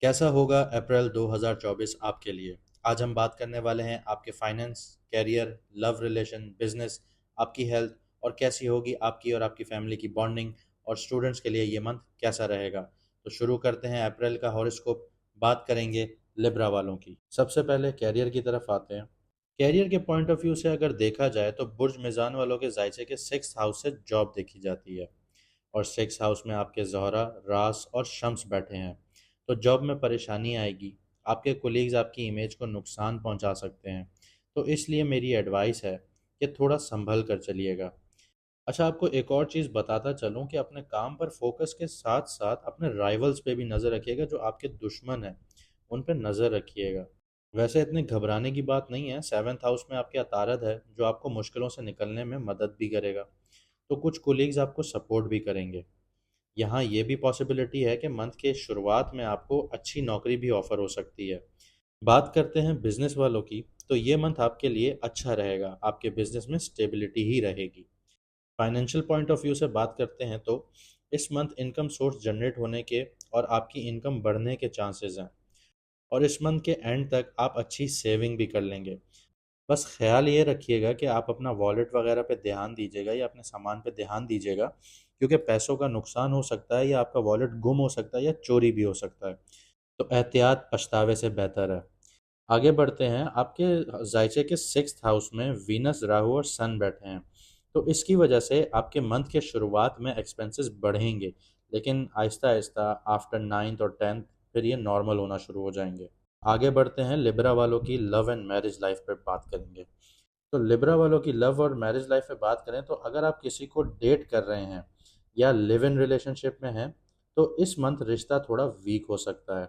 कैसा होगा अप्रैल 2024 आपके लिए? आज हम बात करने वाले हैं आपके finance, career, love relation, business, आपकी हेल्थ और कैसी होगी आपकी और आपकी फैमिली की बॉन्डिंग और स्टूडेंट्स के लिए ये मंथ कैसा रहेगा। तो शुरू करते हैं अप्रैल का हॉरोस्कोप। बात करेंगे लिब्रा वालों की। सबसे पहले कैरियर की तरफ आते हैं। कैरियर के पॉइंट ऑफ व्यू से अगर देखा जाए तो बुर्ज मिजान वालों के जायसे के सिक्स हाउस से जॉब देखी जाती है और सिक्स हाउस में आपके ज़ोहरा, रास और शम्स बैठे हैं। तो जॉब में परेशानी आएगी। आपके कोलीग्स आपकी इमेज को नुकसान पहुंचा सकते हैं। तो इसलिए मेरी एडवाइस है कि थोड़ा संभल कर चलिएगा। अच्छा, आपको एक और चीज़ बताता चलूं कि अपने काम पर फोकस के साथ साथ अपने राइवल्स पे भी नज़र रखिएगा। जो आपके दुश्मन हैं उन पे नज़र रखिएगा। वैसे इतनी घबराने की बात नहीं है। सेवन्थ हाउस में आपके अतारद है जो आपको मुश्किलों से निकलने में मदद भी करेगा। तो कुछ कोलीग्स आपको सपोर्ट भी करेंगे। यहाँ ये भी पॉसिबिलिटी है कि मंथ के शुरुआत में आपको अच्छी नौकरी भी ऑफर हो सकती है। बात करते हैं बिजनेस वालों की। तो ये मंथ आपके लिए अच्छा रहेगा। आपके बिजनेस में स्टेबिलिटी ही रहेगी। फाइनेंशियल पॉइंट ऑफ व्यू से बात करते हैं तो इस मंथ इनकम सोर्स जनरेट होने के और आपकी इनकम बढ़ने के चांसेस हैं। और इस मंथ के एंड तक आप अच्छी सेविंग भी कर लेंगे। बस ख्याल ये रखिएगा कि आप अपना वॉलेट वगैरह पे ध्यान दीजिएगा या अपने सामान पे ध्यान दीजिएगा, क्योंकि पैसों का नुकसान हो सकता है या आपका वॉलेट गुम हो सकता है या चोरी भी हो सकता है। तो एहतियात पछतावे से बेहतर है। आगे बढ़ते हैं। आपके जायचे के सिक्स्थ हाउस में वीनस, राहु और सन बैठे हैं। तो इसकी वजह से आपके मंथ के शुरुआत में एक्सपेंसेस बढ़ेंगे, लेकिन आहिस्ता आहिस्ता आफ्टर नाइन्थ और टेंथ फिर ये नॉर्मल होना शुरू हो जाएंगे। आगे बढ़ते हैं। लिब्रा वालों की लव एंड मैरिज लाइफ पर बात करेंगे। तो लिब्रा वालों की लव और मैरिज लाइफ पे बात करें तो अगर आप किसी को डेट कर रहे हैं या लिव इन रिलेशनशिप में हैं तो इस मंथ रिश्ता थोड़ा वीक हो सकता है।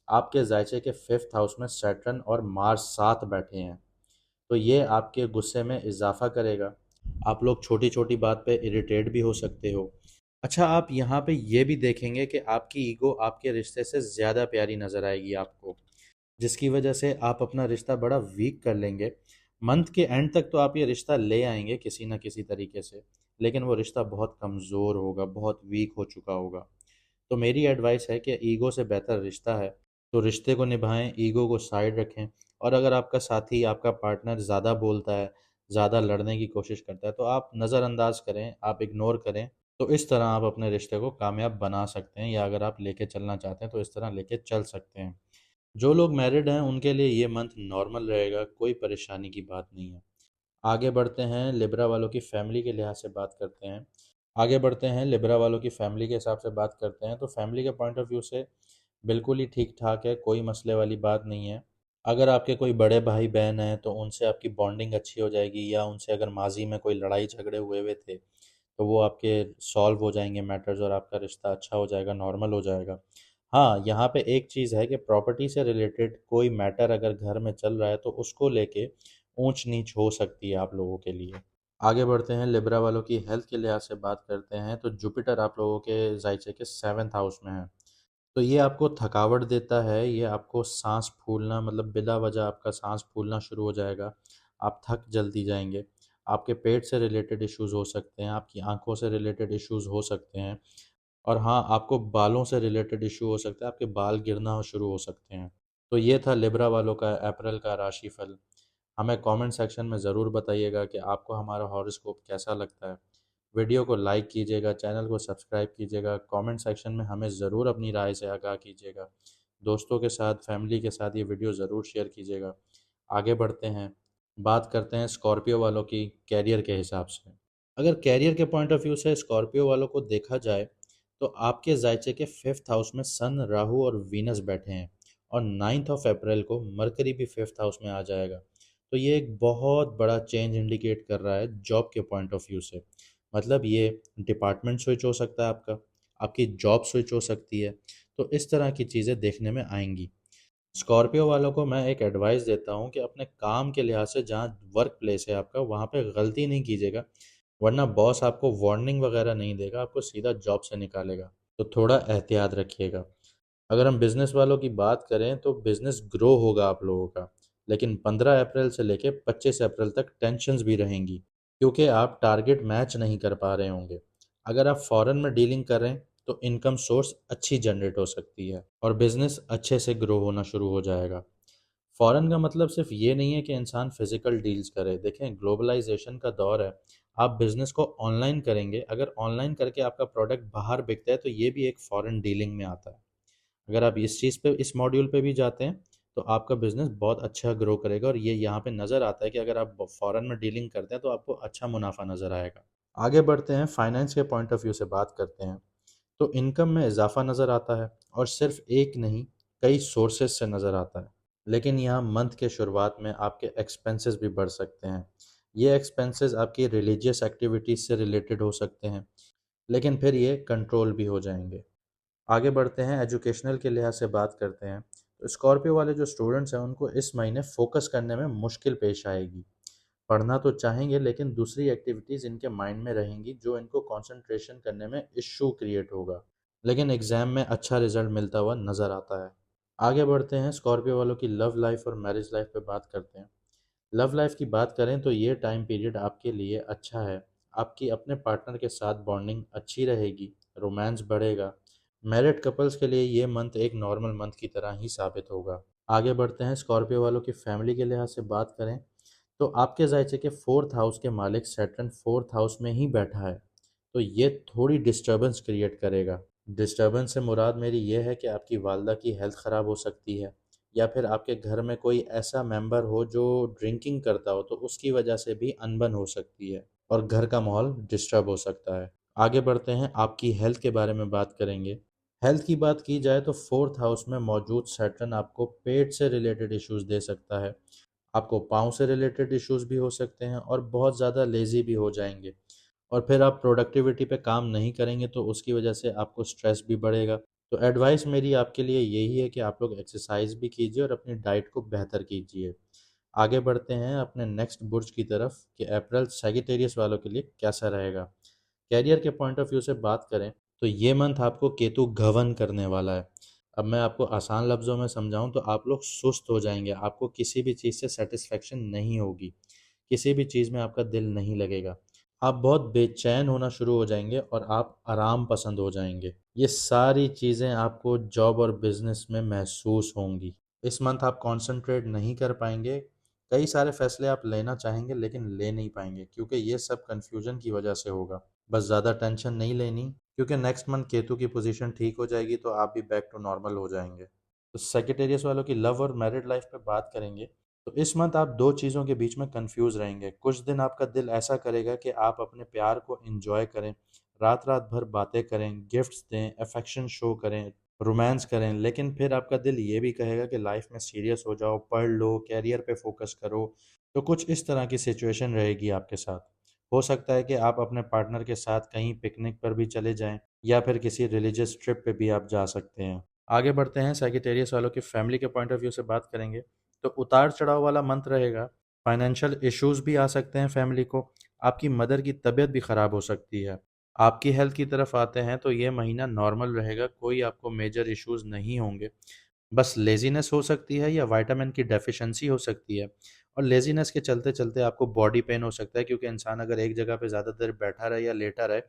आपके जायचे के फिफ्थ हाउस में सैटर्न और मार्स साथ बैठे हैं। तो ये आपके गुस्से में इजाफा करेगा। आप लोग छोटी छोटी बात पे इरिटेट भी हो सकते हो। अच्छा, आप यहाँ पे ये भी देखेंगे कि आपकी ईगो आपके रिश्ते से ज़्यादा प्यारी नज़र आएगी आपको, जिसकी वजह से आप अपना रिश्ता बड़ा वीक कर लेंगे। मंथ के एंड तक तो आप ये रिश्ता ले आएंगे किसी ना किसी तरीके से, लेकिन वो रिश्ता बहुत कमज़ोर होगा, बहुत वीक हो चुका होगा। तो मेरी एडवाइस है कि ईगो से बेहतर रिश्ता है, तो रिश्ते को निभाएं, ईगो को साइड रखें। और अगर आपका साथी, आपका पार्टनर ज़्यादा बोलता है, ज़्यादा लड़ने की कोशिश करता है तो आप नज़रअंदाज करें, आप इग्नोर करें। तो इस तरह आप अपने रिश्ते को कामयाब बना सकते हैं, या अगर आप लेके चलना चाहते हैं तो इस तरह लेके चल सकते हैं। जो लोग मैरिड हैं उनके लिए ये मंथ नॉर्मल रहेगा, कोई परेशानी की बात नहीं है। आगे बढ़ते हैं। लिब्रा वालों की फैमिली के लिहाज से बात करते हैं। आगे बढ़ते हैं। लिब्रा वालों की फैमिली के हिसाब से बात करते हैं तो फैमिली के पॉइंट ऑफ व्यू से बिल्कुल ही ठीक ठाक है, कोई मसले वाली बात नहीं है। अगर आपके कोई बड़े भाई बहन हैं तो उनसे आपकी बॉन्डिंग अच्छी हो जाएगी, या उनसे अगर माजी में कोई लड़ाई झगड़े हुए हुए थे तो वो आपके सॉल्व हो जाएंगे मैटर्स, और आपका रिश्ता अच्छा हो जाएगा, नॉर्मल हो जाएगा। हाँ, यहाँ पे एक चीज़ है कि प्रॉपर्टी से रिलेटेड कोई मैटर अगर घर में चल रहा है तो उसको लेके ऊंच नीच हो सकती है आप लोगों के लिए। आगे बढ़ते हैं। लिब्रा वालों की हेल्थ के लिहाज से बात करते हैं तो जुपिटर आप लोगों के जायचे के सेवन्थ हाउस में है। तो ये आपको थकावट देता है, ये आपको सांस फूलना, मतलब बिला वजह आपका सांस फूलना शुरू हो जाएगा। आप थक जल्दी जाएंगे। आपके पेट से रिलेटेड इश्यूज हो सकते हैं, आपकी आंखों से रिलेटेड इश्यूज हो सकते हैं। और हाँ, आपको बालों से रिलेटेड इशू हो सकता है, आपके बाल गिरना शुरू हो सकते हैं। तो ये था लिब्रा वालों का अप्रैल का राशिफल। हमें कमेंट सेक्शन में ज़रूर बताइएगा कि आपको हमारा हॉरोस्कोप कैसा लगता है। वीडियो को लाइक कीजिएगा, चैनल को सब्सक्राइब कीजिएगा, कमेंट सेक्शन में हमें ज़रूर अपनी राय से आगाह कीजिएगा। दोस्तों के साथ, फैमिली के साथ ये वीडियो ज़रूर शेयर कीजिएगा। आगे बढ़ते हैं। बात करते हैं स्कॉर्पियो वालों की कैरियर के हिसाब से। अगर कैरियर के पॉइंट ऑफ व्यू से स्कॉर्पियो वालों को देखा जाए तो आपके जायचे के फिफ्थ हाउस में सन, राहु और वीनस बैठे हैं। और 9 ऑफ अप्रैल को मरकरी भी फिफ्थ हाउस में आ जाएगा। तो ये एक बहुत बड़ा चेंज इंडिकेट कर रहा है जॉब के पॉइंट ऑफ व्यू से। मतलब ये डिपार्टमेंट स्विच हो सकता है आपका, आपकी जॉब स्विच हो सकती है। तो इस तरह की चीज़ें देखने में आएंगी। स्कॉर्पियो वालों को मैं एक एडवाइस देता हूँ कि अपने काम के लिहाज से जहाँ वर्क प्लेस है आपका, वहाँ पे गलती नहीं कीजिएगा, वरना बॉस आपको वार्निंग वगैरह नहीं देगा, आपको सीधा जॉब से निकालेगा। तो थोड़ा एहतियात रखिएगा। अगर हम बिज़नेस वालों की बात करें तो बिज़नेस ग्रो होगा आप लोगों का, लेकिन 15 अप्रैल से लेके 25 अप्रैल तक टेंशन्स भी रहेंगी, क्योंकि आप टारगेट मैच नहीं कर पा रहे होंगे। अगर आप फॉरेन में डीलिंग कर रहे हैं तो इनकम सोर्स अच्छी जनरेट हो सकती है और बिजनेस अच्छे से ग्रो होना शुरू हो जाएगा। फॉरेन का मतलब सिर्फ ये नहीं है कि इंसान फिजिकल डील्स करे। देखें, ग्लोबलाइजेशन का दौर है। आप बिजनेस को ऑनलाइन करेंगे, अगर ऑनलाइन करके आपका प्रोडक्ट बाहर बिकता है तो ये भी एक फॉरेन डीलिंग में आता है। अगर आप इस चीज़ पे, इस मॉड्यूल पे भी जाते हैं तो आपका बिजनेस बहुत अच्छा ग्रो करेगा और ये यहाँ पे नज़र आता है कि अगर आप फॉरेन में डीलिंग करते हैं तो आपको अच्छा मुनाफा नज़र आएगा। आगे बढ़ते हैं, फाइनेंस के पॉइंट ऑफ व्यू से बात करते हैं तो इनकम में इजाफा नज़र आता है और सिर्फ एक नहीं, कई सोर्सेज से नज़र आता है। लेकिन यहाँ मंथ के शुरुआत में आपके एक्सपेंसेस भी बढ़ सकते हैं। ये एक्सपेंसेस आपकी रिलीजियस एक्टिविटीज़ से रिलेटेड हो सकते हैं, लेकिन फिर ये कंट्रोल भी हो जाएंगे। आगे बढ़ते हैं, एजुकेशनल के लिहाज से बात करते हैं तो स्कॉर्पियो वाले जो स्टूडेंट्स हैं उनको इस महीने फोकस करने में मुश्किल पेश आएगी। पढ़ना तो चाहेंगे लेकिन दूसरी एक्टिविटीज़ इनके माइंड में रहेंगी जो इनको कंसंट्रेशन करने में इशू क्रिएट होगा। लेकिन एग्ज़ाम में अच्छा रिजल्ट मिलता हुआ नज़र आता है। आगे बढ़ते हैं, स्कॉर्पियो वालों की लव लाइफ और मैरिज लाइफ पे बात करते हैं। लव लाइफ की बात करें तो ये टाइम पीरियड आपके लिए अच्छा है। आपकी अपने पार्टनर के साथ बॉन्डिंग अच्छी रहेगी, रोमांस बढ़ेगा। मैरिड कपल्स के लिए ये मंथ एक नॉर्मल मंथ की तरह ही साबित होगा। आगे बढ़ते हैं, स्कॉर्पियो वालों की फैमिली के लिहाज से बात करें तो आपके जायचे के फोर्थ हाउस के मालिक सैटर्न फोर्थ हाउस में ही बैठा है, तो ये थोड़ी डिस्टरबेंस क्रिएट करेगा। डिस्टरबेंस से मुराद मेरी ये है कि आपकी वालदा की हेल्थ ख़राब हो सकती है, या फिर आपके घर में कोई ऐसा मेंबर हो जो ड्रिंकिंग करता हो तो उसकी वजह से भी अनबन हो सकती है और घर का माहौल डिस्टर्ब हो सकता है। आगे बढ़ते हैं, आपकी हेल्थ के बारे में बात करेंगे। हेल्थ की बात की जाए तो फोर्थ हाउस में मौजूद सैटर्न आपको पेट से रिलेटेड इश्यूज दे सकता है। आपको पाँव से रिलेटेड इश्यूज भी हो सकते हैं और बहुत ज़्यादा लेज़ी भी हो जाएंगे, और फिर आप प्रोडक्टिविटी पे काम नहीं करेंगे तो उसकी वजह से आपको स्ट्रेस भी बढ़ेगा। तो एडवाइस मेरी आपके लिए यही है कि आप लोग एक्सरसाइज भी कीजिए और अपनी डाइट को बेहतर कीजिए। आगे बढ़ते हैं अपने नेक्स्ट बुर्ज की तरफ कि अप्रैल सैजिटेरियस वालों के लिए कैसा रहेगा। कैरियर के पॉइंट ऑफ व्यू से बात करें तो ये मंथ आपको केतु गवर्न करने वाला है। अब मैं आपको आसान लफ्ज़ों में समझाऊं तो आप लोग सुस्त हो जाएंगे, आपको किसी भी चीज़ से सेटिस्फेक्शन नहीं होगी, किसी भी चीज़ में आपका दिल नहीं लगेगा। आप बहुत बेचैन होना शुरू हो जाएंगे और आप आराम पसंद हो जाएंगे। ये सारी चीज़ें आपको जॉब और बिजनेस में महसूस होंगी। इस मंथ आप कंसंट्रेट नहीं कर पाएंगे, कई सारे फैसले आप लेना चाहेंगे लेकिन ले नहीं पाएंगे क्योंकि ये सब कन्फ्यूजन की वजह से होगा। बस ज़्यादा टेंशन नहीं लेनी, क्योंकि नेक्स्ट मंथ केतु की पोजीशन ठीक हो जाएगी तो आप भी बैक टू नॉर्मल हो जाएंगे। तो सेक्रेटेरियस वालों की लव और मैरिड लाइफ पे बात करेंगे तो इस मंथ आप दो चीज़ों के बीच में कंफ्यूज रहेंगे। कुछ दिन आपका दिल ऐसा करेगा कि आप अपने प्यार को एंजॉय करें, रात रात भर बातें करें, गिफ्ट्स दें, अफेक्शन शो करें, रोमांस करें, लेकिन फिर आपका दिल ये भी कहेगा कि लाइफ में सीरियस हो जाओ, पढ़ लो, कैरियर पे फोकस करो। तो कुछ इस तरह की सिचुएशन रहेगी आपके साथ। हो सकता है कि आप अपने पार्टनर के साथ कहीं पिकनिक पर भी चले जाएं या फिर किसी रिलीजियस ट्रिप पे भी आप जा सकते हैं। आगे बढ़ते हैं, सैजिटेरियस वालों की फैमिली के पॉइंट ऑफ व्यू से बात करेंगे तो उतार चढ़ाव वाला मंथ रहेगा। फाइनेंशियल इश्यूज भी आ सकते हैं फैमिली को, आपकी मदर की तबीयत भी ख़राब हो सकती है। आपकी हेल्थ की तरफ आते हैं तो ये महीना नॉर्मल रहेगा, कोई आपको मेजर इश्यूज नहीं होंगे। बस लेज़ीनेस हो सकती है या विटामिन की डेफिशिएंसी हो सकती है, और लेज़ीनेस के चलते चलते आपको बॉडी पेन हो सकता है क्योंकि इंसान अगर एक जगह पे ज़्यादा देर बैठा रहे या लेटा रहे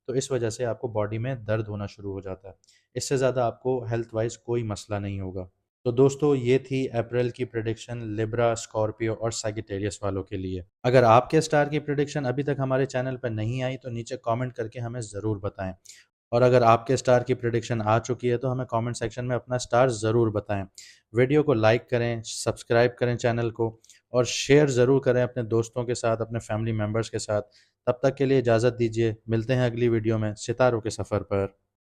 तो इस वजह से आपको बॉडी में दर्द होना शुरू हो जाता है। इससे ज़्यादा आपको हेल्थ वाइज कोई मसला नहीं होगा। तो दोस्तों, ये थी अप्रैल की प्रिडिक्शन लिब्रा, स्कॉर्पियो और सैजिटेरियस वालों के लिए। अगर आपके स्टार की प्रिडिक्शन अभी तक हमारे चैनल पर नहीं आई तो नीचे कमेंट करके हमें ज़रूर बताएं, और अगर आपके स्टार की प्रिडिक्शन आ चुकी है तो हमें कमेंट सेक्शन में अपना स्टार ज़रूर बताएं। वीडियो को लाइक करें, सब्सक्राइब करें चैनल को, और शेयर ज़रूर करें अपने दोस्तों के साथ, अपने फैमिली मेम्बर्स के साथ। तब तक के लिए इजाज़त दीजिए, मिलते हैं अगली वीडियो में सितारों के सफ़र पर।